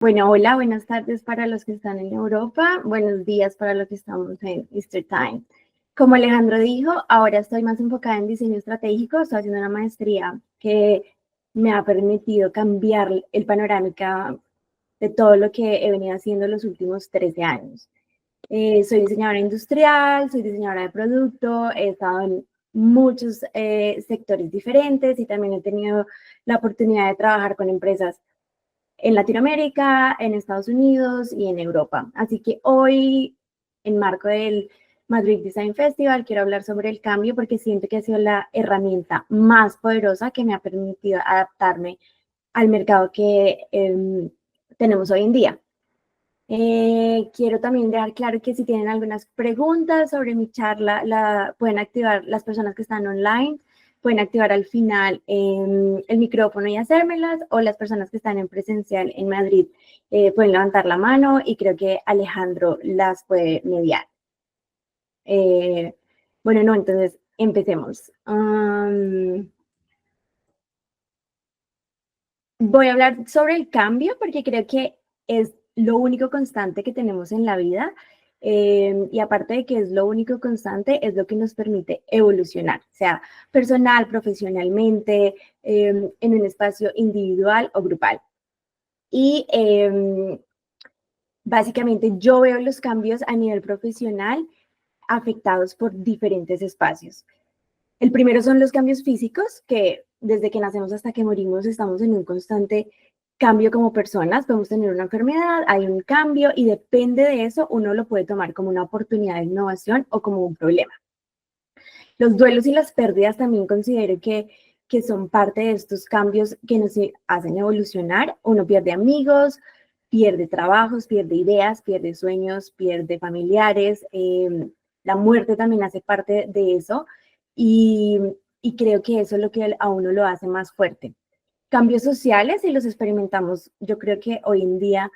Bueno, hola, buenas tardes para los que están en Europa, buenos días para los que estamos en Easter Time. Como Alejandro dijo, ahora estoy más enfocada en diseño estratégico, estoy haciendo una maestría que me ha permitido cambiar el panorámica de todo lo que he venido haciendo los últimos 13 años. Soy diseñadora industrial, soy diseñadora de producto, he estado en muchos sectores diferentes y también he tenido la oportunidad de trabajar con empresas en Latinoamérica, en Estados Unidos y en Europa. Así que hoy, en marco del Madrid Design Festival, quiero hablar sobre el cambio porque siento que ha sido la herramienta más poderosa que me ha permitido adaptarme al mercado que tenemos hoy en día. Quiero también dejar claro que si tienen algunas preguntas sobre mi charla, la pueden activar las personas que están online, pueden activar al final el micrófono y hacérmelas, o las personas que están en presencial en Madrid pueden levantar la mano y creo que Alejandro las puede mediar. Bueno, no, entonces empecemos. Voy a hablar sobre el cambio porque creo que es lo único constante que tenemos en la vida, y aparte de que es lo único constante, es lo que nos permite evolucionar, sea personal, profesionalmente, en un espacio individual o grupal. Y básicamente yo veo los cambios a nivel profesional afectados por diferentes espacios. El primero son los cambios físicos, que desde que nacemos hasta que morimos estamos en un constante cambio como personas. Podemos tener una enfermedad, hay un cambio y depende de eso, uno lo puede tomar como una oportunidad de innovación o como un problema. Los duelos y las pérdidas también considero que son parte de estos cambios que nos hacen evolucionar. Uno pierde amigos, pierde trabajos, pierde ideas, pierde sueños, pierde familiares. La muerte también hace parte de eso y, y creo que eso es lo que a uno lo hace más fuerte. Cambios sociales, y los experimentamos, yo creo que hoy en día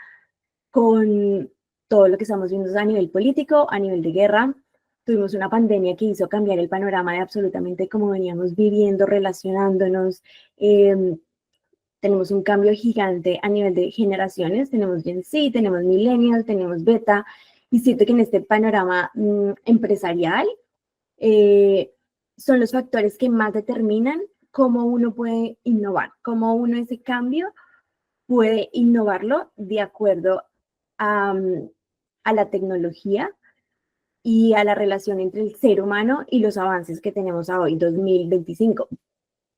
con todo lo que estamos viendo a nivel político, a nivel de guerra. Tuvimos una pandemia que hizo cambiar el panorama de absolutamente cómo veníamos viviendo, relacionándonos. Tenemos un cambio gigante a nivel de generaciones. Tenemos Gen Z, tenemos Millennials, tenemos Beta. Y siento que en este panorama empresarial eh, son los factores que más determinan cómo uno puede innovar, cómo uno ese cambio puede innovarlo de acuerdo a, a la tecnología y a la relación entre el ser humano y los avances que tenemos a hoy, 2025.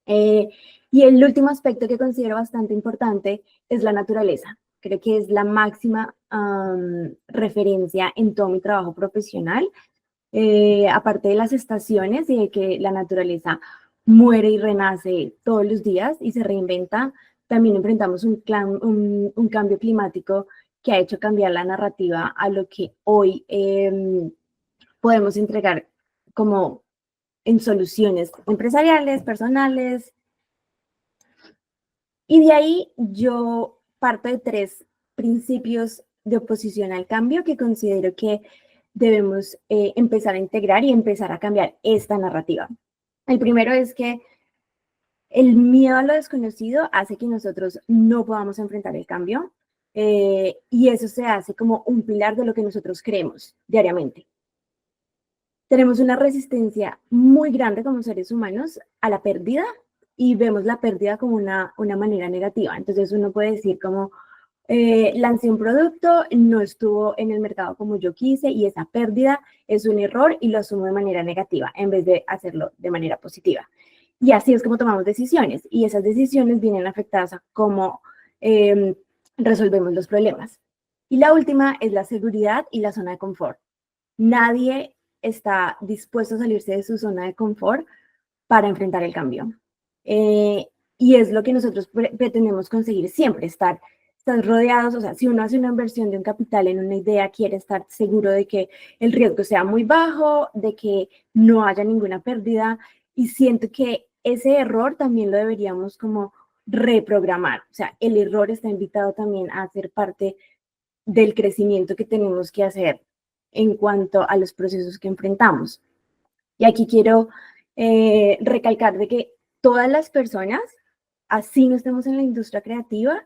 Eh, y el último aspecto que considero bastante importante es la naturaleza. Creo que es la máxima referencia en todo mi trabajo profesional. Aparte de las estaciones y de que la naturaleza muere y renace todos los días y se reinventa, también enfrentamos un cambio climático que ha hecho cambiar la narrativa a lo que hoy podemos entregar como en soluciones empresariales, personales. Y de ahí yo parto de 3 principios de oposición al cambio que considero que debemos empezar a integrar y empezar a cambiar esta narrativa. El primero es que el miedo a lo desconocido hace que nosotros no podamos enfrentar el cambio, y eso se hace como un pilar de lo que nosotros creemos diariamente. Tenemos una resistencia muy grande como seres humanos a la pérdida y vemos la pérdida como una manera negativa. Entonces uno puede decir como, lancé un producto, no estuvo en el mercado como yo quise y esa pérdida es un error y lo asumo de manera negativa en vez de hacerlo de manera positiva. Y así es como tomamos decisiones y esas decisiones vienen afectadas a cómo resolvemos los problemas. Y la última es la seguridad y la zona de confort. Nadie está dispuesto a salirse de su zona de confort para enfrentar el cambio. Y es lo que nosotros pretendemos conseguir siempre, estar rodeados. O sea, si uno hace una inversión de un capital en una idea, quiere estar seguro de que el riesgo sea muy bajo, de que no haya ninguna pérdida, y siento que ese error también lo deberíamos como reprogramar. O sea, el error está invitado también a ser parte del crecimiento que tenemos que hacer en cuanto a los procesos que enfrentamos. Y aquí quiero recalcar de que todas las personas, así no estemos en la industria creativa,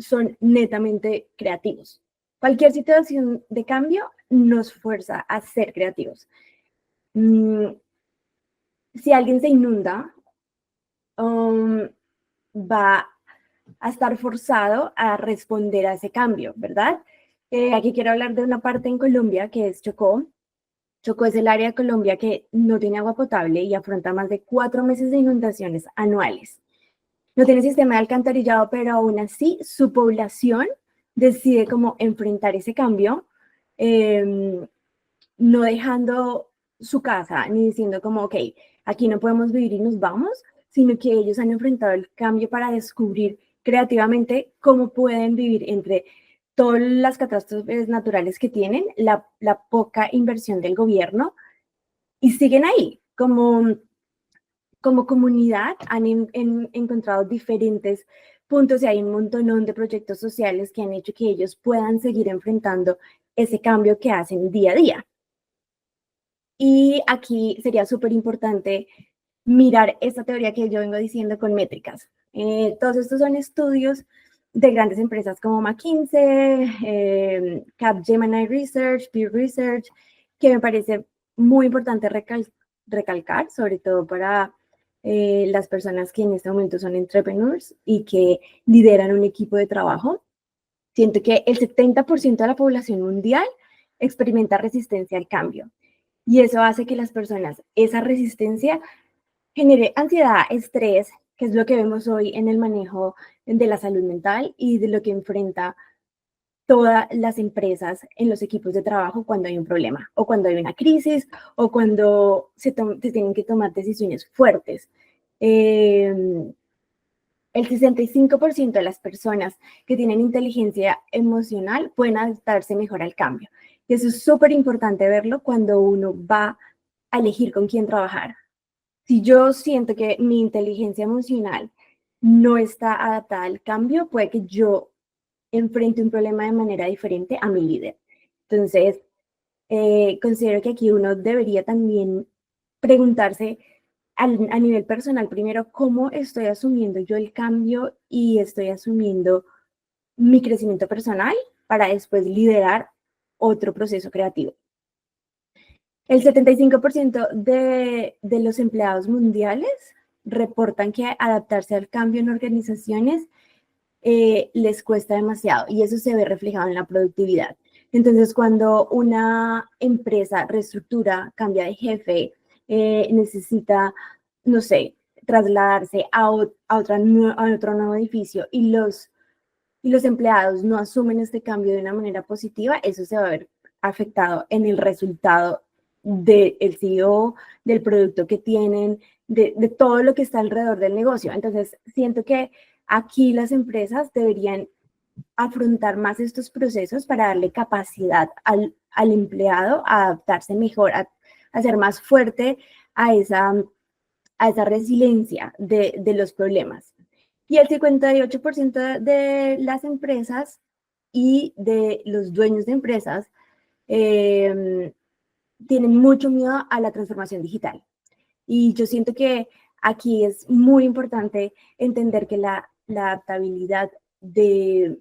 son netamente creativos. Cualquier situación de cambio nos fuerza a ser creativos. Si alguien se inunda, va a estar forzado a responder a ese cambio, ¿verdad? Aquí quiero hablar de una parte en Colombia que es Chocó. Chocó es el área de Colombia que no tiene agua potable y afronta más de 4 meses de inundaciones anuales. No tiene sistema de alcantarillado, pero aún así su población decide cómo enfrentar ese cambio, no dejando su casa ni diciendo como, ok, aquí no podemos vivir y nos vamos, sino que ellos han enfrentado el cambio para descubrir creativamente cómo pueden vivir entre todas las catástrofes naturales que tienen, la poca inversión del gobierno, y siguen ahí. Como comunidad han encontrado diferentes puntos y hay un montón de proyectos sociales que han hecho que ellos puedan seguir enfrentando ese cambio que hacen día a día. Y aquí sería súper importante mirar esta teoría que yo vengo diciendo con métricas. Todos estos son estudios de grandes empresas como McKinsey, Capgemini Research, Pew Research, que me parece muy importante recalcar, sobre todo para las personas que en este momento son entrepreneurs y que lideran un equipo de trabajo. Siento que el 70% de la población mundial experimenta resistencia al cambio. Y eso hace que las personas, esa resistencia genere ansiedad, estrés, que es lo que vemos hoy en el manejo de la salud mental y de lo que enfrenta todas las empresas en los equipos de trabajo cuando hay un problema o cuando hay una crisis o cuando se tienen que tomar decisiones fuertes. El 65% de las personas que tienen inteligencia emocional pueden adaptarse mejor al cambio. Y eso es súper importante verlo cuando uno va a elegir con quién trabajar. Si yo siento que mi inteligencia emocional no está adaptada al cambio, puede que yo enfrente un problema de manera diferente a mi líder. Entonces, considero que aquí uno debería también preguntarse a nivel personal, primero, cómo estoy asumiendo yo el cambio y estoy asumiendo mi crecimiento personal para después liderar otro proceso creativo. El 75% de los empleados mundiales reportan que adaptarse al cambio en organizaciones les cuesta demasiado y eso se ve reflejado en la productividad. Entonces, cuando una empresa reestructura, cambia de jefe, necesita, no sé, trasladarse a otro nuevo edificio y los empleados no asumen este cambio de una manera positiva, eso se va a ver afectado en el resultado del CEO, del producto que tienen, de todo lo que está alrededor del negocio. Entonces, siento que aquí las empresas deberían afrontar más estos procesos para darle capacidad al empleado a adaptarse mejor, a ser más fuerte a esa resiliencia de los problemas. Y el 58% de las empresas y de los dueños de empresas tienen mucho miedo a la transformación digital. Y yo siento que aquí es muy importante entender que la adaptabilidad de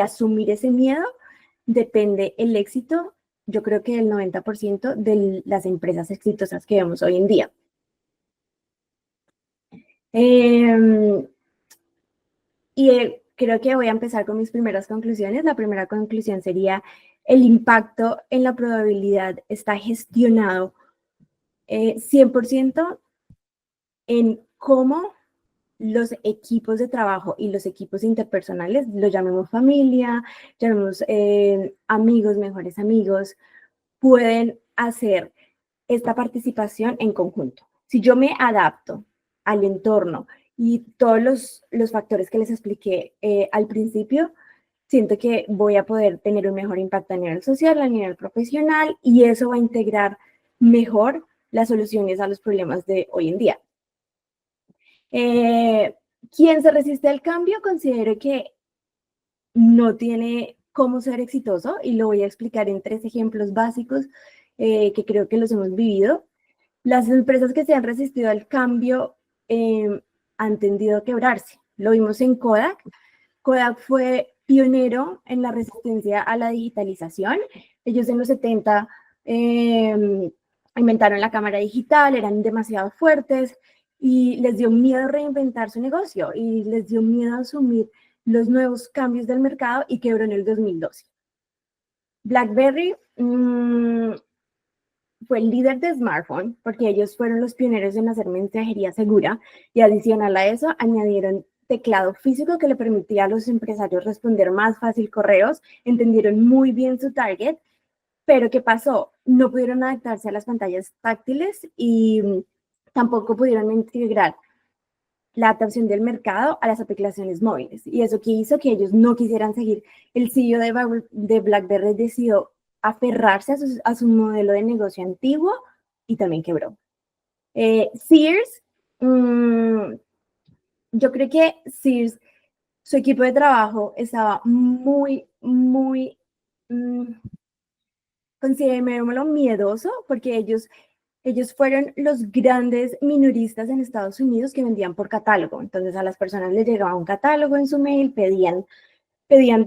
asumir ese miedo depende el éxito, yo creo que del 90% de las empresas exitosas que vemos hoy en día. Creo que voy a empezar con mis primeras conclusiones. La primera conclusión sería: el impacto en la probabilidad está gestionado 100% en cómo los equipos de trabajo y los equipos interpersonales, lo llamemos familia, llamemos amigos, mejores amigos, pueden hacer esta participación en conjunto. Si yo me adapto al entorno y todos los factores que les expliqué al principio, siento que voy a poder tener un mejor impacto a nivel social, a nivel profesional, y eso va a integrar mejor las soluciones a los problemas de hoy en día. ¿Quién se resiste al cambio? Considero que no tiene cómo ser exitoso y lo voy a explicar en 3 ejemplos básicos que creo que los hemos vivido. Las empresas que se han resistido al cambio han tendido a quebrarse. Lo vimos en Kodak Kodak fue pionero en la resistencia a la digitalización. Ellos en los 70 inventaron la cámara digital, eran demasiado fuertes y les dio miedo reinventar su negocio y les dio miedo asumir los nuevos cambios del mercado y quebró en el 2012. BlackBerry fue el líder de smartphone porque ellos fueron los pioneros en hacer mensajería segura y adicional a eso añadieron teclado físico que le permitía a los empresarios responder más fácil correos, entendieron muy bien su target, pero ¿qué pasó? No pudieron adaptarse a las pantallas táctiles y tampoco pudieron integrar la adaptación del mercado a las aplicaciones móviles. Y eso que hizo que ellos no quisieran seguir. El CEO de BlackBerry decidió aferrarse a su modelo de negocio antiguo y también quebró. Sears, yo creo que Sears, su equipo de trabajo estaba muy, considerémoslo miedoso, porque ellos fueron los grandes minoristas en Estados Unidos que vendían por catálogo. Entonces a las personas les llegaba un catálogo en su mail, pedían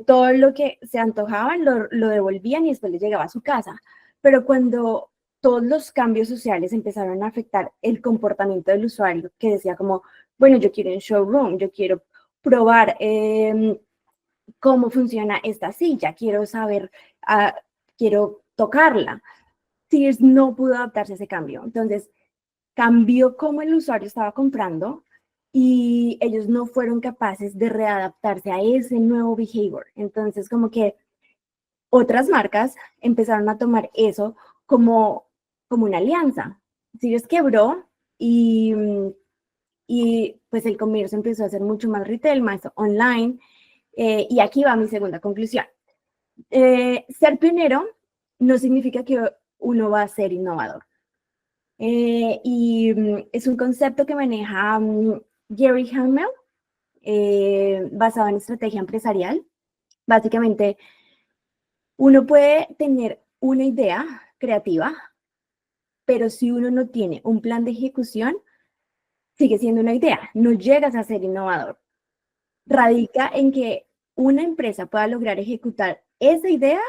todo lo que se antojaban, lo devolvían y después les llegaba a su casa. Pero cuando todos los cambios sociales empezaron a afectar el comportamiento del usuario, que decía como, bueno, yo quiero un showroom, yo quiero probar cómo funciona esta silla, quiero saber, quiero tocarla. Sears no pudo adaptarse a ese cambio. Entonces, cambió cómo el usuario estaba comprando y ellos no fueron capaces de readaptarse a ese nuevo behavior. Entonces, como que otras marcas empezaron a tomar eso como una alianza. Sears quebró y pues el comercio empezó a ser mucho más retail, más online. Y aquí va mi segunda conclusión. Ser pionero no significa que uno va a ser innovador. Y es un concepto que maneja Gary Hamel, basado en estrategia empresarial. Básicamente, uno puede tener una idea creativa, pero si uno no tiene un plan de ejecución, sigue siendo una idea, no llegas a ser innovador. Radica en que una empresa pueda lograr ejecutar esa idea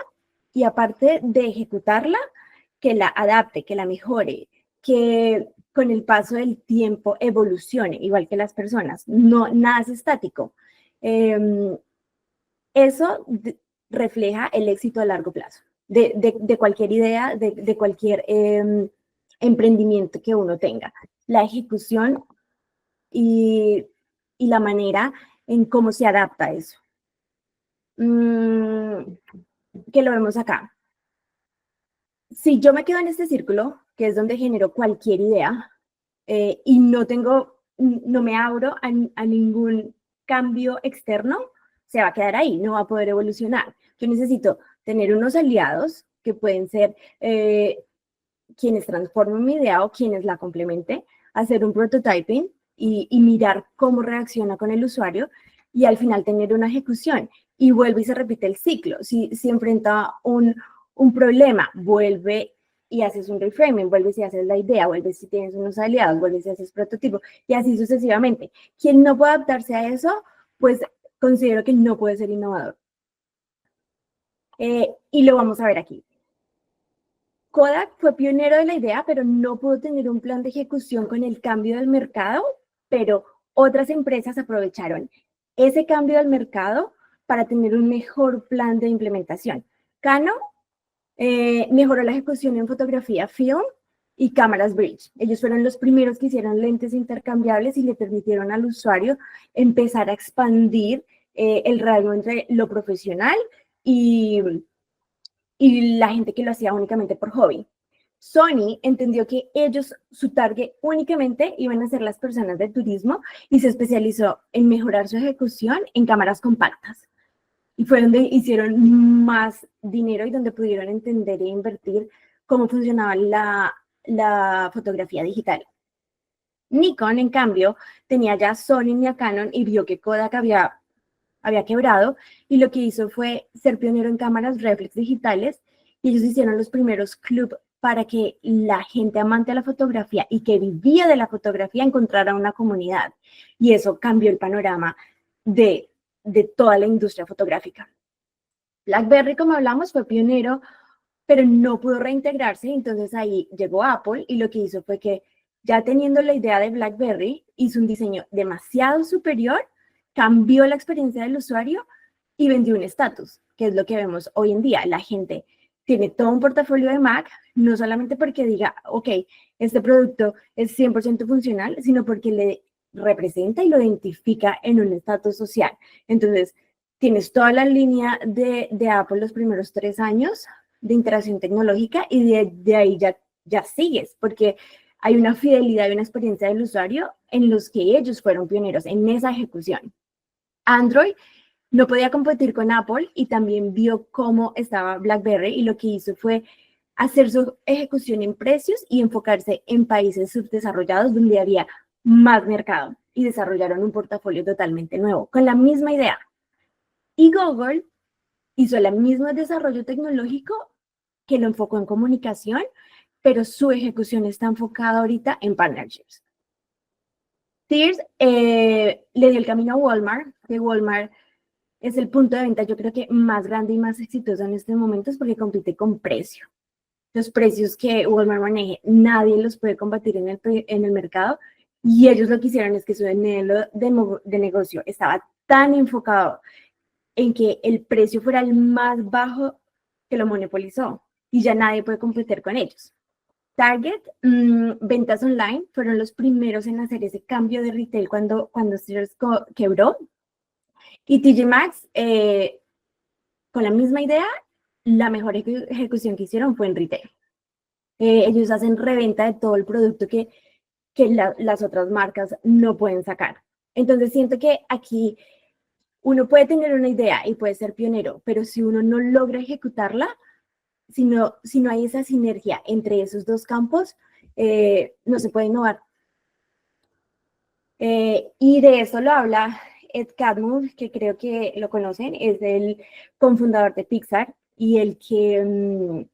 y aparte de ejecutarla, que la adapte, que la mejore, que con el paso del tiempo evolucione, igual que las personas. No, nada es estático. Eso refleja el éxito a largo plazo de cualquier idea, de cualquier emprendimiento que uno tenga. La ejecución y la manera en cómo se adapta a eso. Que lo vemos acá. Si yo me quedo en este círculo, que es donde genero cualquier idea, y no me abro a ningún cambio externo, se va a quedar ahí, no va a poder evolucionar. Yo necesito tener unos aliados que pueden ser quienes transformen mi idea o quienes la complementen, hacer un prototyping y mirar cómo reacciona con el usuario y al final tener una ejecución. Y vuelve y se repite el ciclo. Si enfrenta un problema, vuelve y haces un reframing, vuelves y haces la idea, vuelves y tienes unos aliados, vuelves y haces prototipo, y así sucesivamente. Quien no puede adaptarse a eso, pues considero que no puede ser innovador. Y lo vamos a ver aquí. Kodak fue pionero de la idea, pero no pudo tener un plan de ejecución con el cambio del mercado, pero otras empresas aprovecharon ese cambio del mercado para tener un mejor plan de implementación. Canon mejoró la ejecución en fotografía film y cámaras bridge. Ellos fueron los primeros que hicieron lentes intercambiables y le permitieron al usuario empezar a expandir el rango entre lo profesional y la gente que lo hacía únicamente por hobby. Sony entendió que ellos, su target únicamente iban a ser las personas de turismo y se especializó en mejorar su ejecución en cámaras compactas. Y fue donde hicieron más dinero y donde pudieron entender e invertir cómo funcionaba la fotografía digital. Nikon, en cambio, tenía ya Sony y a Canon y vio que Kodak había quebrado y lo que hizo fue ser pionero en cámaras reflex digitales y ellos hicieron los primeros clubs para que la gente amante de la fotografía y que vivía de la fotografía encontrara una comunidad. Y eso cambió el panorama de de toda la industria fotográfica. BlackBerry, como hablamos, fue pionero, pero no pudo reintegrarse, entonces ahí llegó Apple y lo que hizo fue que ya teniendo la idea de BlackBerry, hizo un diseño demasiado superior, cambió la experiencia del usuario y vendió un estatus, que es lo que vemos hoy en día. La gente tiene todo un portafolio de Mac, no solamente porque diga, ok, este producto es 100% funcional, sino porque le representa y lo identifica en un estatus social. Entonces, tienes toda la línea de Apple los primeros 3 años de interacción tecnológica y de ahí ya sigues, porque hay una fidelidad y una experiencia del usuario en los que ellos fueron pioneros en esa ejecución. Android no podía competir con Apple y también vio cómo estaba BlackBerry y lo que hizo fue hacer su ejecución en precios y enfocarse en países subdesarrollados donde había más mercado y desarrollaron un portafolio totalmente nuevo con la misma idea. Y Google hizo el mismo desarrollo tecnológico que lo enfocó en comunicación, pero su ejecución está enfocada ahorita en partnerships. Sears le dio el camino a Walmart, que Walmart es el punto de venta yo creo que más grande y más exitoso en estos momentos porque compite con precio. Los precios que Walmart maneje, nadie los puede combatir en el mercado y ellos lo que hicieron es que su modelo de negocio estaba tan enfocado en que el precio fuera el más bajo que lo monopolizó y ya nadie puede competir con ellos. Target, ventas online, fueron los primeros en hacer ese cambio de retail cuando Sears quebró. Y TJ Maxx, con la misma idea, la mejor ejecución que hicieron fue en retail. Ellos hacen reventa de todo el producto que las otras marcas no pueden sacar. Entonces siento que aquí uno puede tener una idea y puede ser pionero, pero si uno no logra ejecutarla, si no hay esa sinergia entre esos dos campos, no se puede innovar. Y de eso lo habla Ed Catmull, que creo que lo conocen, es el cofundador de Pixar y el que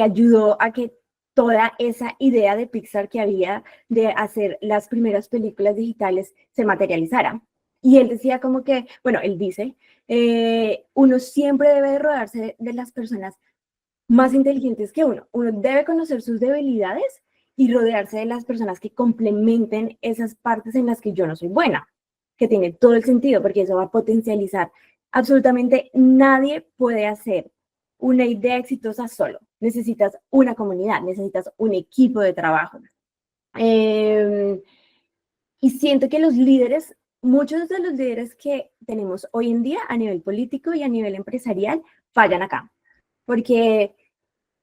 ayudó a que toda esa idea de Pixar que había de hacer las primeras películas digitales se materializara. Y él decía como que, bueno, él dice, uno siempre debe rodearse de las personas más inteligentes que uno. Uno debe conocer sus debilidades y rodearse de las personas que complementen esas partes en las que yo no soy buena, que tiene todo el sentido, porque eso va a potencializar. Absolutamente nadie puede hacer una idea exitosa solo. Necesitas una comunidad, necesitas un equipo de trabajo. Y siento que los líderes, muchos de los líderes que tenemos hoy en día a nivel político y a nivel empresarial, fallan acá. Porque,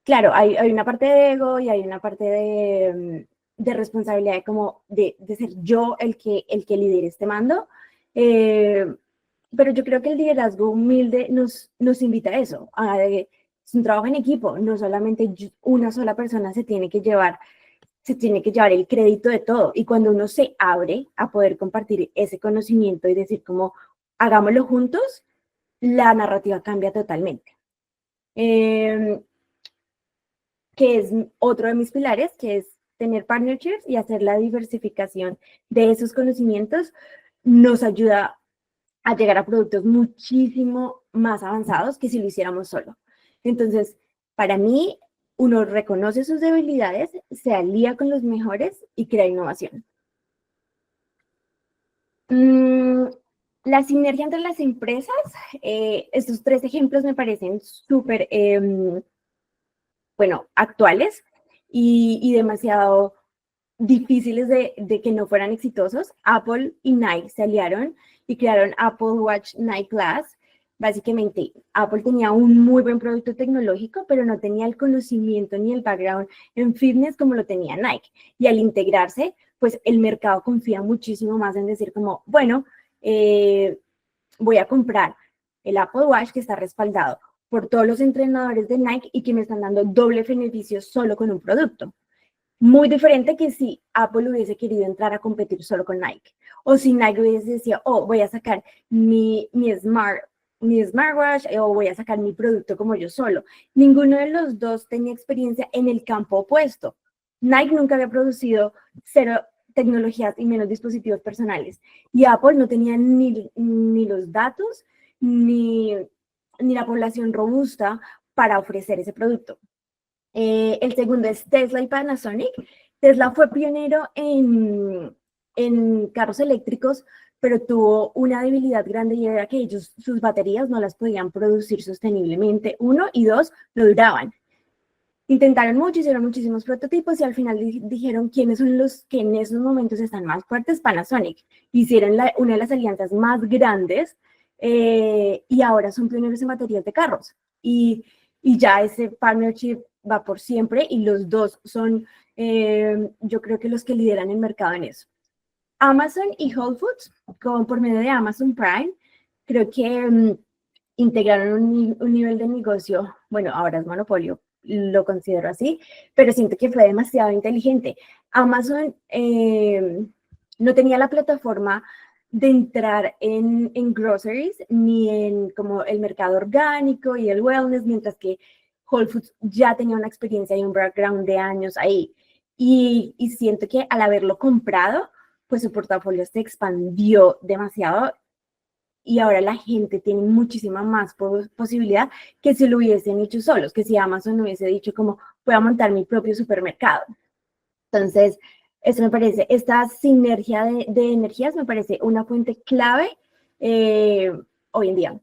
claro, hay una parte de ego y hay una parte de responsabilidad como de ser yo el que lidere este mando. Pero yo creo que el liderazgo humilde nos invita a eso, es un trabajo en equipo, no solamente una sola persona se tiene que llevar el crédito de todo. Y cuando uno se abre a poder compartir ese conocimiento y decir como, hagámoslo juntos, la narrativa cambia totalmente. Que es otro de mis pilares, que es tener partnerships y hacer la diversificación de esos conocimientos, nos ayuda a llegar a productos muchísimo más avanzados que si lo hiciéramos solo. Entonces, para mí, uno reconoce sus debilidades, se alía con los mejores y crea innovación. La sinergia entre las empresas, estos 3 ejemplos me parecen súper, bueno, actuales y demasiado difíciles de que no fueran exitosos. Apple y Nike se aliaron y crearon Apple Watch Nike Glass. Básicamente, Apple tenía un muy buen producto tecnológico, pero no tenía el conocimiento ni el background en fitness como lo tenía Nike. Y al integrarse, pues el mercado confía muchísimo más en decir como, bueno, voy a comprar el Apple Watch que está respaldado por todos los entrenadores de Nike y que me están dando doble beneficio solo con un producto. Muy diferente que si Apple hubiese querido entrar a competir solo con Nike. O si Nike hubiese decía, oh, voy a sacar mi smartwatch o voy a sacar mi producto como yo solo. Ninguno de los dos tenía experiencia en el campo opuesto. Nike nunca había producido tecnologías y menos dispositivos personales. Y Apple no tenía ni los datos ni la población robusta para ofrecer ese producto. El segundo es Tesla y Panasonic. Tesla fue pionero en carros eléctricos, pero tuvo una debilidad grande y era que ellos, sus baterías no las podían producir sosteniblemente, uno, y dos, no duraban. Intentaron mucho, hicieron muchísimos prototipos y al final dijeron quiénes son los que en esos momentos están más fuertes. Panasonic. Hicieron una de las alianzas más grandes y ahora son pioneros en baterías de carros. Y ya ese partnership va por siempre y los dos son, yo creo que los que lideran el mercado en eso. Amazon y Whole Foods, por medio de Amazon Prime, creo que integraron un nivel de negocio, bueno, ahora es monopolio, lo considero así, pero siento que fue demasiado inteligente. Amazon no tenía la plataforma de entrar en groceries ni en como el mercado orgánico y el wellness, mientras que Whole Foods ya tenía una experiencia y un background de años ahí. Y siento que al haberlo comprado, pues su portafolio se expandió demasiado y ahora la gente tiene muchísima más posibilidad que si lo hubiesen hecho solos, que si Amazon hubiese dicho como voy a montar mi propio supermercado. Entonces, esto me parece, esta sinergia de energías me parece una fuente clave hoy en día.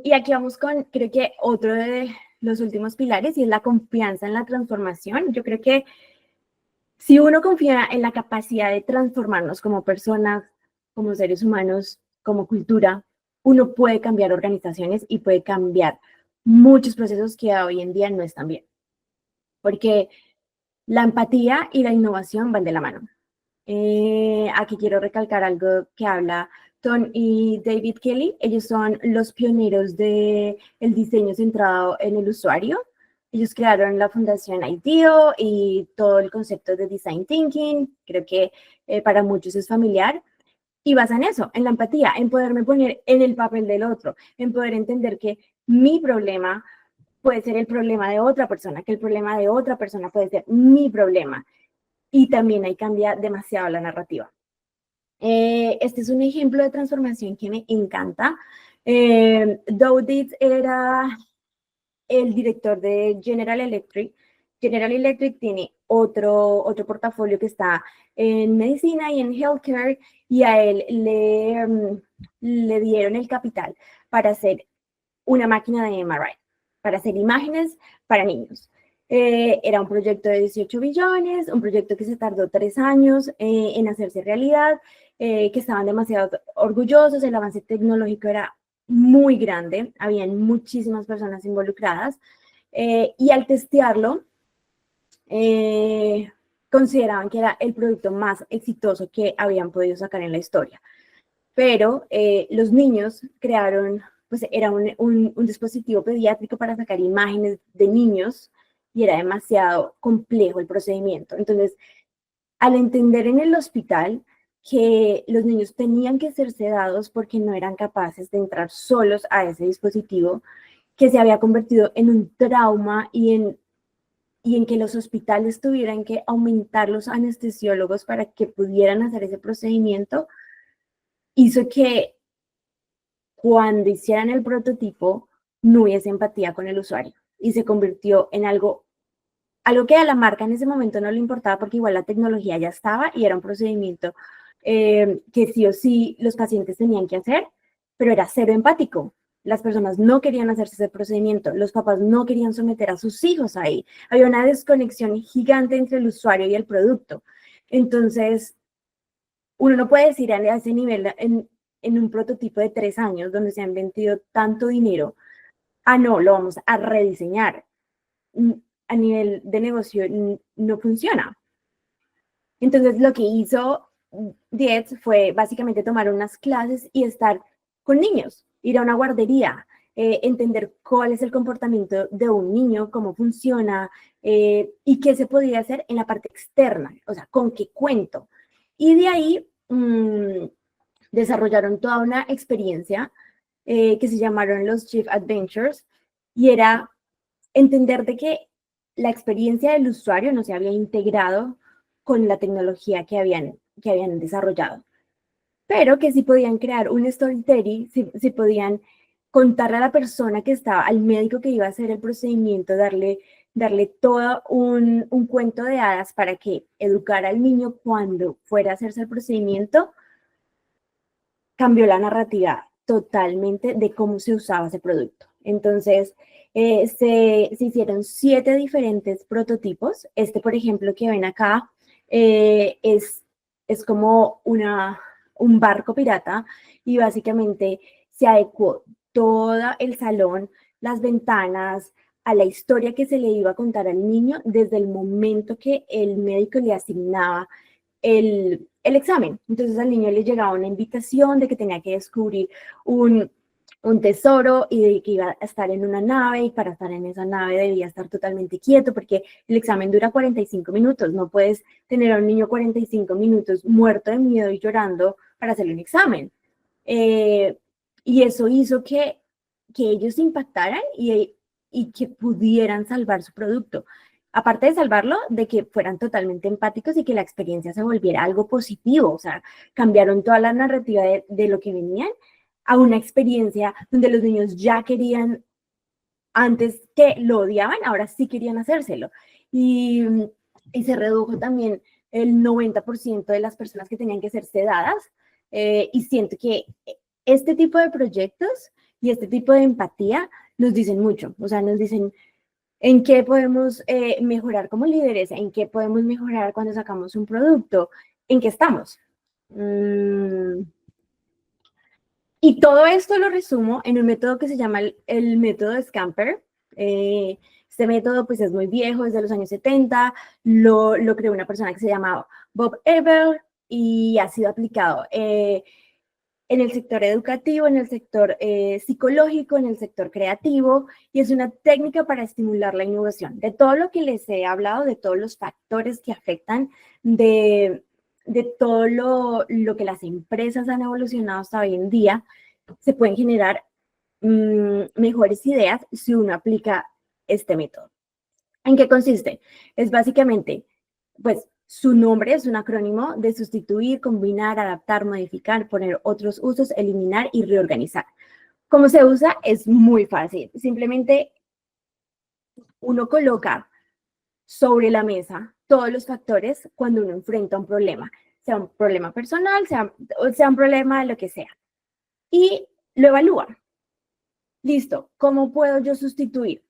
Y aquí vamos con, creo que otro de los últimos pilares y es la confianza en la transformación. Yo creo que si uno confía en la capacidad de transformarnos como personas, como seres humanos, como cultura, uno puede cambiar organizaciones y puede cambiar muchos procesos que hoy en día no están bien. Porque la empatía y la innovación van de la mano. Aquí quiero recalcar algo que habla Tom y David Kelly. Ellos son los pioneros del diseño centrado en el usuario. Ellos crearon la fundación IDEO y todo el concepto de design thinking. Creo que para muchos es familiar. Y basan eso, en la empatía, en poderme poner en el papel del otro, en poder entender que mi problema puede ser el problema de otra persona, que el problema de otra persona puede ser mi problema. Y también ahí cambia demasiado la narrativa. Este es un ejemplo de transformación que me encanta. Dow Dietz era el director de General Electric. General Electric tiene otro portafolio que está en medicina y en healthcare y a él le dieron el capital para hacer una máquina de MRI, para hacer imágenes para niños. Era un proyecto de 18 billones, un proyecto que se tardó 3 años en hacerse realidad, que estaban demasiado orgullosos, el avance tecnológico era muy grande, habían muchísimas personas involucradas y al testearlo consideraban que era el producto más exitoso que habían podido sacar en la historia. Pero los niños crearon, pues era un dispositivo pediátrico para sacar imágenes de niños y era demasiado complejo el procedimiento. Entonces, al entender en el hospital que los niños tenían que ser sedados porque no eran capaces de entrar solos a ese dispositivo, que se había convertido en un trauma y en que los hospitales tuvieran que aumentar los anestesiólogos para que pudieran hacer ese procedimiento, hizo que cuando hicieran el prototipo no hubiese empatía con el usuario y se convirtió en algo que a la marca en ese momento no le importaba porque igual la tecnología ya estaba y era un procedimiento que sí o sí los pacientes tenían que hacer, pero era cero empático. Las personas no querían hacerse ese procedimiento, los papás no querían someter a sus hijos ahí. Había una desconexión gigante entre el usuario y el producto. Entonces, uno no puede decir a ese nivel en un prototipo de 3 años donde se han vendido tanto dinero, no, lo vamos a rediseñar. A nivel de negocio no funciona. Entonces lo que hizo Dietz fue básicamente tomar unas clases y estar con niños, ir a una guardería, entender cuál es el comportamiento de un niño, cómo funciona y qué se podía hacer en la parte externa, o sea, con qué cuento. Y de ahí desarrollaron toda una experiencia que se llamaron los Chief Adventures y era entender de que la experiencia del usuario no se había integrado con la tecnología que habían desarrollado. Pero que si podían crear un storytelling, si podían contarle a la persona que estaba, al médico que iba a hacer el procedimiento, darle todo un cuento de hadas para que educara al niño cuando fuera a hacerse el procedimiento, cambió la narrativa totalmente de cómo se usaba ese producto. Entonces, se hicieron 7 diferentes prototipos. Este, por ejemplo, que ven acá, es como un barco pirata y básicamente se adecuó todo el salón, las ventanas, a la historia que se le iba a contar al niño desde el momento que el médico le asignaba el examen. Entonces al niño le llegaba una invitación de que tenía que descubrir un tesoro y de que iba a estar en una nave y para estar en esa nave debía estar totalmente quieto porque el examen dura 45 minutos. No puedes tener a un niño 45 minutos muerto de miedo y llorando para hacerle un examen. Y eso hizo que ellos se impactaran y que pudieran salvar su producto. Aparte de salvarlo, de que fueran totalmente empáticos y que la experiencia se volviera algo positivo. O sea, cambiaron toda la narrativa de lo que venían a una experiencia donde los niños ya querían, antes que lo odiaban, ahora sí querían hacérselo. Y se redujo también el 90% de las personas que tenían que ser sedadas. Y siento que este tipo de proyectos y este tipo de empatía nos dicen mucho. O sea, nos dicen en qué podemos mejorar como líderes, en qué podemos mejorar cuando sacamos un producto, en qué estamos. Y todo esto lo resumo en un método que se llama el método de Scamper. Este método pues es muy viejo, es de los años 70, lo creó una persona que se llama Bob Ebel y ha sido aplicado en el sector educativo, en el sector psicológico, en el sector creativo, y es una técnica para estimular la innovación. De todo lo que les he hablado, de todos los factores que afectan, de todo lo que las empresas han evolucionado hasta hoy en día, se pueden generar mejores ideas si uno aplica este método. ¿En qué consiste? Es básicamente, pues, su nombre es un acrónimo de sustituir, combinar, adaptar, modificar, poner otros usos, eliminar y reorganizar. ¿Cómo se usa? Es muy fácil. Simplemente uno coloca sobre la mesa todos los factores cuando uno enfrenta un problema, sea un problema personal, sea un problema de lo que sea. Y lo evalúa. Listo, ¿cómo puedo yo sustituir?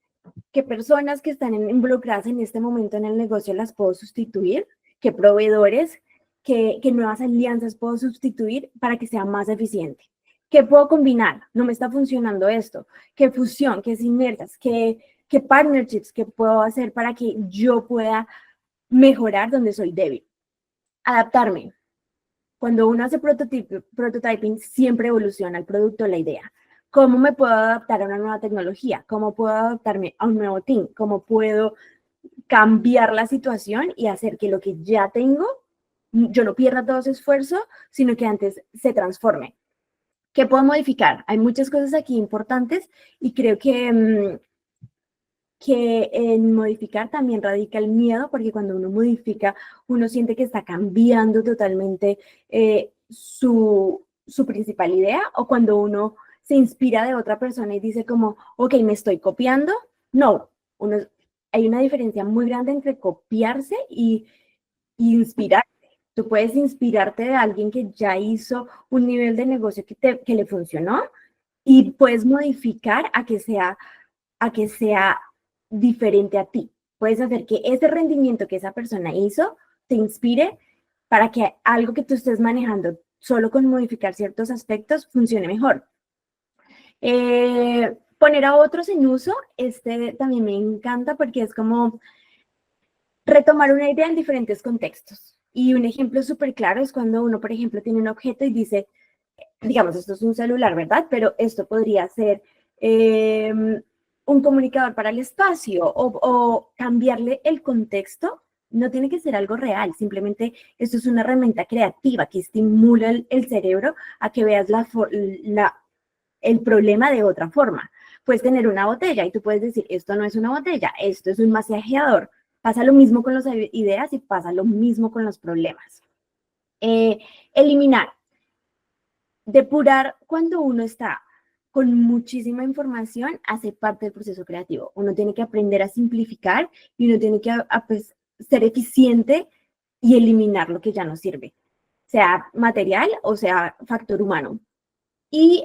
¿Qué personas que están involucradas en este momento en el negocio las puedo sustituir? ¿Qué proveedores, qué nuevas alianzas puedo sustituir para que sea más eficiente? ¿Qué puedo combinar? No me está funcionando esto. ¿Qué fusión, qué sinergias, qué partnerships que puedo hacer para que yo pueda mejorar donde soy débil? Adaptarme. Cuando uno hace prototyping, siempre evoluciona el producto, la idea. ¿Cómo me puedo adaptar a una nueva tecnología? ¿Cómo puedo adaptarme a un nuevo team? ¿Cómo puedo cambiar la situación y hacer que lo que ya tengo, yo no pierda todo ese esfuerzo, sino que antes se transforme? ¿Qué puedo modificar? Hay muchas cosas aquí importantes y creo que en modificar también radica el miedo, porque cuando uno modifica, uno siente que está cambiando totalmente su principal idea, o cuando uno se inspira de otra persona y dice como, ok, me estoy copiando. No, hay una diferencia muy grande entre copiarse y inspirarte. Tú puedes inspirarte de alguien que ya hizo un nivel de negocio que le funcionó y puedes modificar a que sea diferente a ti. Puedes hacer que ese rendimiento que esa persona hizo te inspire para que algo que tú estés manejando solo con modificar ciertos aspectos funcione mejor. Poner a otros en uso, también me encanta porque es como retomar una idea en diferentes contextos. Y un ejemplo súper claro es cuando uno, por ejemplo, tiene un objeto y dice, digamos, esto es un celular, ¿verdad? Pero esto podría ser un comunicador para el espacio o cambiarle el contexto. No tiene que ser algo real, simplemente esto es una herramienta creativa que estimula el cerebro a que veas el problema de otra forma. Puedes tener una botella y tú puedes decir, esto no es una botella, esto es un masajeador. Pasa lo mismo con las ideas y pasa lo mismo con los problemas. Eliminar. Depurar cuando uno está con muchísima información hace parte del proceso creativo. Uno tiene que aprender a simplificar y uno tiene que pues, ser eficiente y eliminar lo que ya no sirve, sea material o sea factor humano. Y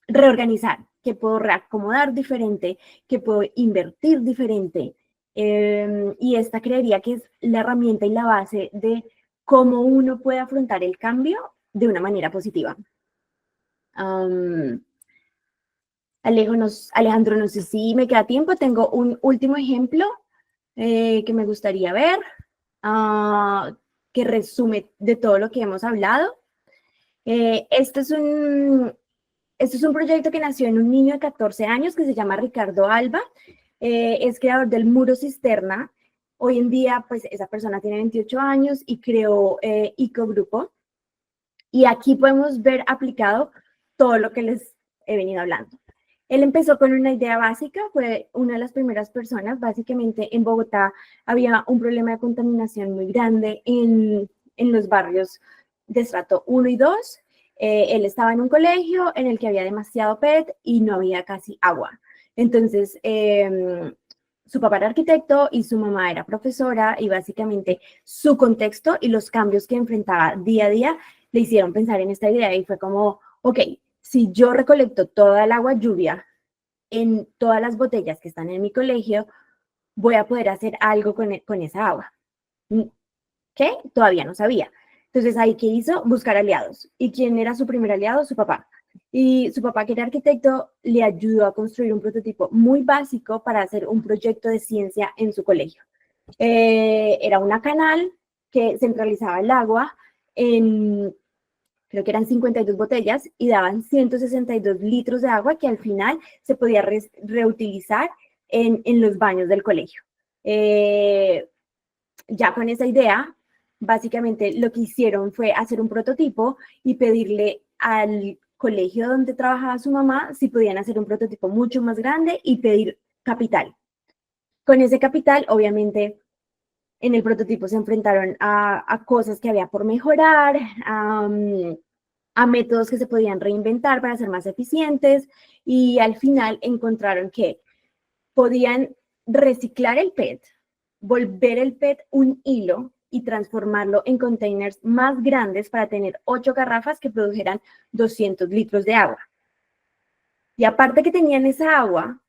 reorganizar, que puedo reacomodar diferente, que puedo invertir diferente. Y esta creería que es la herramienta y la base de cómo uno puede afrontar el cambio de una manera positiva. Alejandro, no sé si me queda tiempo. Tengo un último ejemplo que me gustaría ver, que resume de todo lo que hemos hablado. Este es un proyecto que nació en un niño de 14 años que se llama Ricardo Alba. Es creador del muro cisterna. Hoy en día, pues, esa persona tiene 28 años y creó Icogrupo. Y aquí podemos ver aplicado todo lo que les he venido hablando. Él empezó con una idea básica, fue una de las primeras personas. Básicamente en Bogotá había un problema de contaminación muy grande en los barrios de estrato 1 y 2. Él estaba en un colegio en el que había demasiado PET y no había casi agua. Entonces, su papá era arquitecto y su mamá era profesora, y básicamente su contexto y los cambios que enfrentaba día a día le hicieron pensar en esta idea, y fue como, ok, si yo recolecto toda el agua lluvia en todas las botellas que están en mi colegio, voy a poder hacer algo con esa agua. ¿Qué? Todavía no sabía. Entonces, ahí, ¿qué hizo? Buscar aliados. ¿Y quién era su primer aliado? Su papá. Y su papá, que era arquitecto, le ayudó a construir un prototipo muy básico para hacer un proyecto de ciencia en su colegio. Era una canal que centralizaba el agua en, creo que eran 52 botellas, y daban 162 litros de agua que al final se podía reutilizar en los baños del colegio. Ya con esa idea, básicamente lo que hicieron fue hacer un prototipo y pedirle al colegio donde trabajaba su mamá si podían hacer un prototipo mucho más grande y pedir capital. Con ese capital, obviamente, en el prototipo se enfrentaron a cosas que había por mejorar, a métodos que se podían reinventar para ser más eficientes, y al final encontraron que podían reciclar el PET, volver el PET un hilo y transformarlo en containers más grandes para tener 8 garrafas que produjeran 200 litros de agua. Y aparte que tenían esa agua,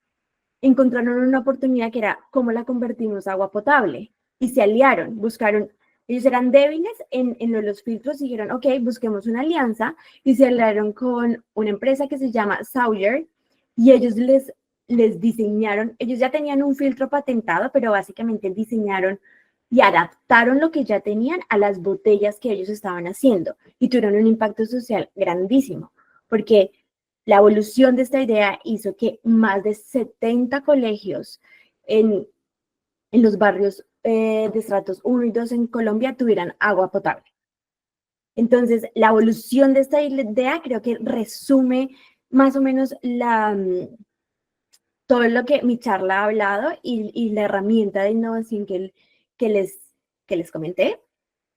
encontraron una oportunidad que era cómo la convertimos a agua potable, y se aliaron, buscaron. Ellos eran débiles en los filtros y dijeron, ok, busquemos una alianza, y se aliaron con una empresa que se llama Sawyer, y ellos les diseñaron, ellos ya tenían un filtro patentado, pero básicamente diseñaron y adaptaron lo que ya tenían a las botellas que ellos estaban haciendo, y tuvieron un impacto social grandísimo, porque la evolución de esta idea hizo que más de 70 colegios en los barrios de estratos 1 y 2 en Colombia tuvieran agua potable. Entonces, la evolución de esta idea creo que resume más o menos todo lo que mi charla ha hablado, y la herramienta de innovación que les comenté.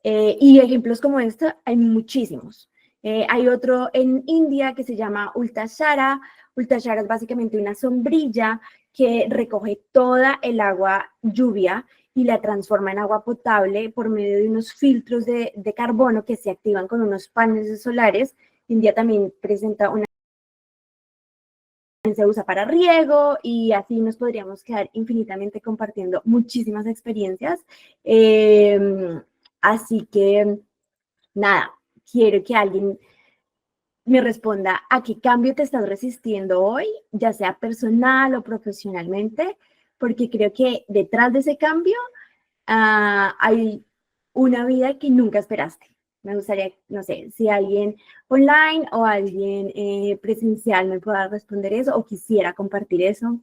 Y ejemplos como esto hay muchísimos. Hay otro en India que se llama Ultashara. Ultashara es básicamente una sombrilla que recoge toda el agua lluvia y la transforma en agua potable por medio de unos filtros de carbono que se activan con unos paneles solares. India también presenta una, se usa para riego, y así nos podríamos quedar infinitamente compartiendo muchísimas experiencias. Así que, nada, quiero que alguien me responda a qué cambio te estás resistiendo hoy, ya sea personal o profesionalmente, porque creo que detrás de ese cambio hay una vida que nunca esperaste. Me gustaría, no sé, si alguien online o alguien presencial me pueda responder eso o quisiera compartir eso.